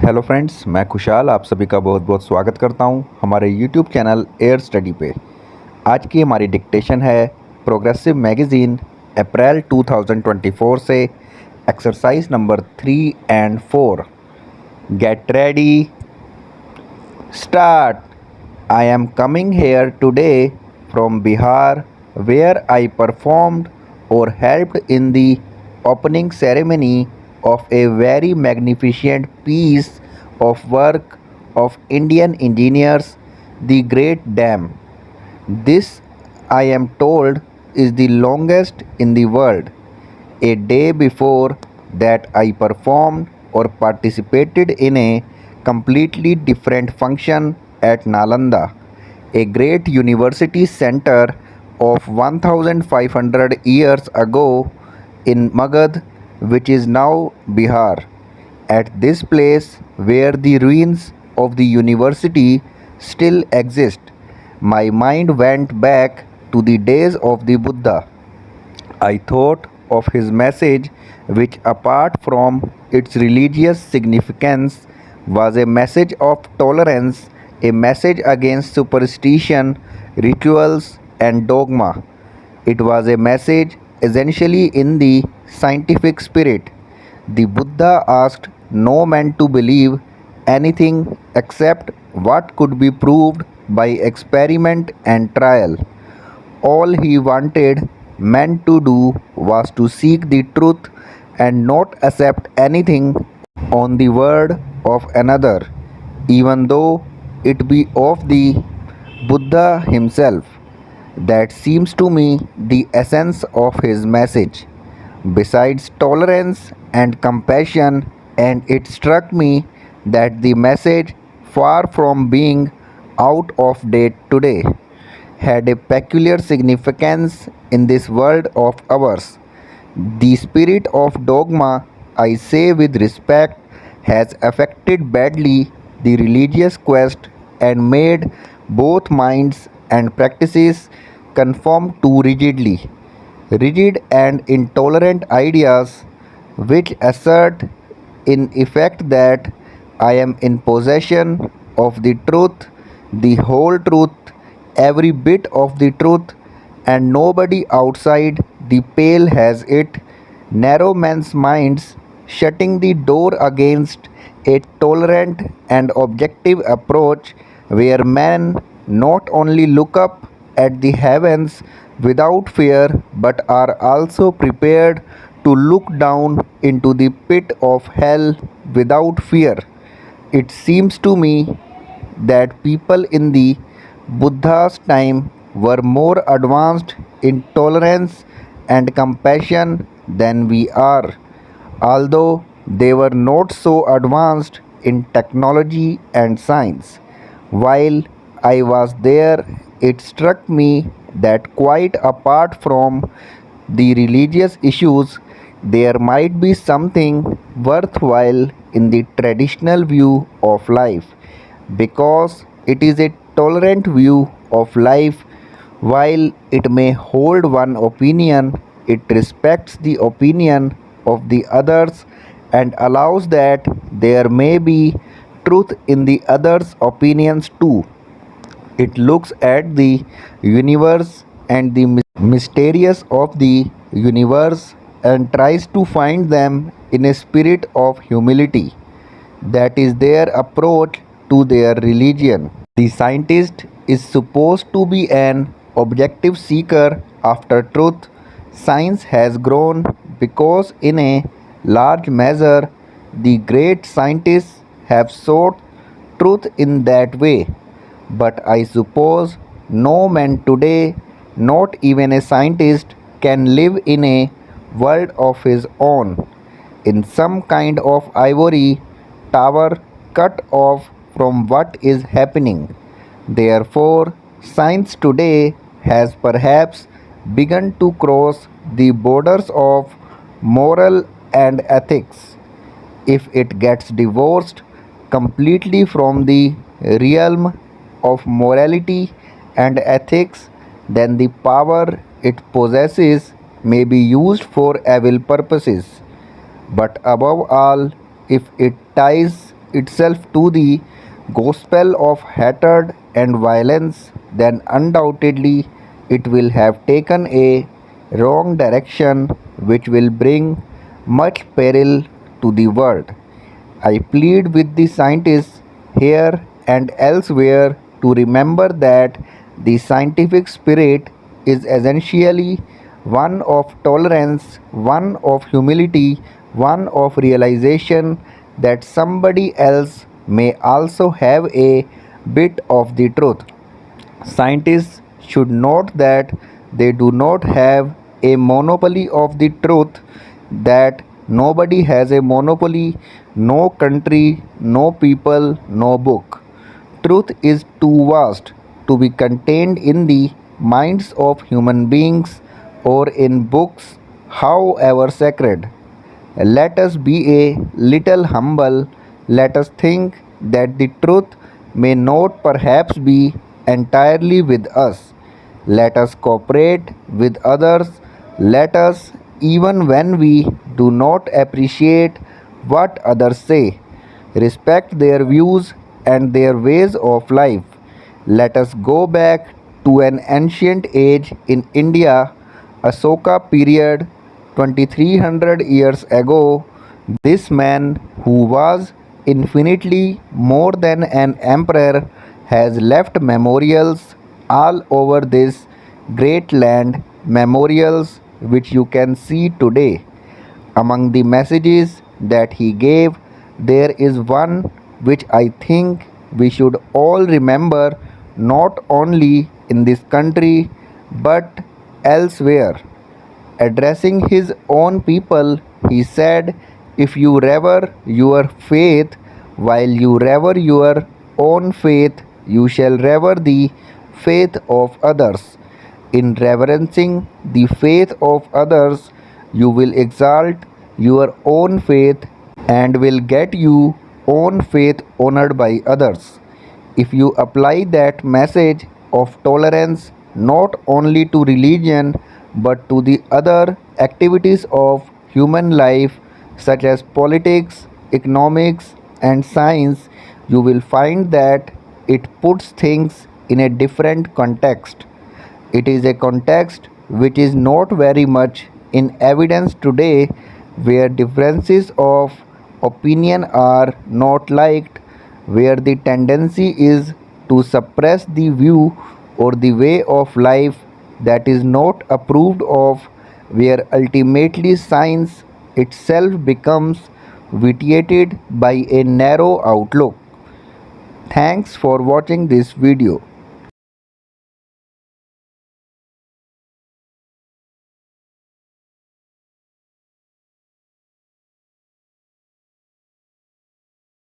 Hello friends, मैं खुशाल आप सभी का बहुत बहुत स्वागत करता हूं हमारे यूट्यूब चैनल एयर स्टडी पे। आज की हमारी डिक्टेशन है प्रोग्रेसिव मैगज़ीन अप्रैल 2024 से exercise number 3 and 4। Get ready, start. I am coming here today from Bihar where I performed और helped in the opening ceremony of a very magnificent piece of work of Indian engineers, the Great Dam. This, I am told, is the longest in the world. A day before that, I performed or participated in a completely different function at Nalanda, a great university center of 1500 years ago in Magad, which is now Bihar. At this place, where the ruins of the university still exist, my mind went back to the days of the Buddha. I thought of his message, which, apart from its religious significance, was a message of tolerance, a message against superstition, rituals, and dogma. It was a message essentially in the scientific spirit. The Buddha asked no man to believe anything except what could be proved by experiment and trial. All he wanted men to do was to seek the truth and not accept anything on the word of another, even though it be of the Buddha himself. That seems to me the essence of his message. Besides tolerance and compassion, and it struck me that the message, far from being out of date today, had a peculiar significance in this world of ours. The spirit of dogma, I say with respect, has affected badly the religious quest and made both minds and practices conform too rigidly. Rigid and intolerant ideas which assert in effect that I am in possession of the truth, the whole truth, every bit of the truth, and nobody outside the pale has it, narrow men's minds, shutting the door against a tolerant and objective approach where men not only look up at the heavens without fear but are also prepared to look down into the pit of hell without fear. It seems to me that people in the Buddha's time were more advanced in tolerance and compassion than we are, although they were not so advanced in technology and science. While I was there, it struck me that quite apart from the religious issues, there might be something worthwhile in the traditional view of life, because it is a tolerant view of life. While it may hold one opinion, it respects the opinion of the others and allows that there may be truth in the others' opinions too. It looks at the universe and the mysterious of the universe and tries to find them in a spirit of humility. That is their approach to their religion. The scientist is supposed to be an objective seeker after truth. Science has grown because, in a large measure, the great scientists have sought truth in that way. But I suppose no man today, not even a scientist, can live in a world of his own, in some kind of ivory tower cut off from what is happening. Therefore, science today has perhaps begun to cross the borders of moral and ethics. If it gets divorced completely from the realm of morality and ethics, then the power it possesses may be used for evil purposes. But above all, if it ties itself to the gospel of hatred and violence, then undoubtedly it will have taken a wrong direction which will bring much peril to the world. I plead with the scientists here and elsewhere to remember that the scientific spirit is essentially one of tolerance, one of humility, one of realization that somebody else may also have a bit of the truth. Scientists should note that they do not have a monopoly of the truth, that nobody has a monopoly, no country, no people, no book. Truth is too vast to be contained in the minds of human beings or in books, however sacred. Let us be a little humble. Let us think that the truth may not perhaps be entirely with us. Let us cooperate with others. Let us, even when we do not appreciate what others say, respect their views and their ways of life. Let us go back to an ancient age in India, Asoka period 2300 years ago. This man, who was infinitely more than an emperor, has left memorials all over this great land, memorials which you can see today. Among the messages that he gave, there is one which I think we should all remember, not only in this country but elsewhere. Addressing his own people, he said, "If you rever your faith, while you rever your own faith, you shall rever the faith of others. In reverencing the faith of others, you will exalt your own faith and will get your own faith honored by others. If you apply that message of tolerance not only to religion but to the other activities of human life, such as politics, economics, and science, you will find that it puts things in a different context. It is a context which is not very much in evidence today, where differences of opinion are not liked, where the tendency is to suppress the view or the way of life that is not approved of, where ultimately science itself becomes vitiated by a narrow outlook. Thanks for watching this video.